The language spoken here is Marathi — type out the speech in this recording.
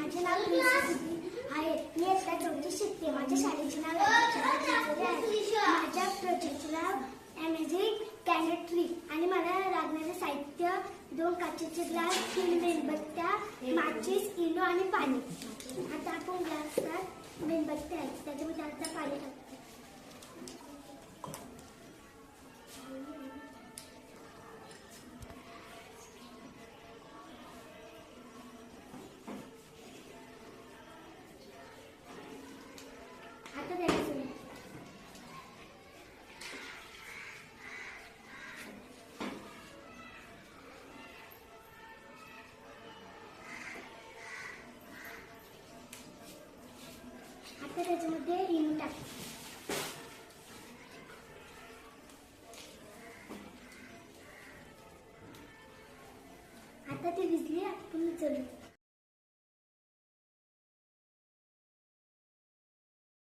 माझे नाव आहे. मी इयत्ता 4वीत शिकते. माझ्या शाळेचे नाव आहे. माझ्या प्रोजेक्टचे नाव अमेझिंग कॅन्डेड ट्री आणि मला लागणारे साहित्य 2 काचेचे ग्लास, 3 मेणबत्त्या, माचीस, इनो आणि पाणी. आता आपण ग्लासात मेणबत्त्या आहेत त्याच्यामध्ये आता पाणी टाकतो. आता द्यायचं आता त्याच्यामध्ये इनो टाक. आता ती भिजली आपण चलू.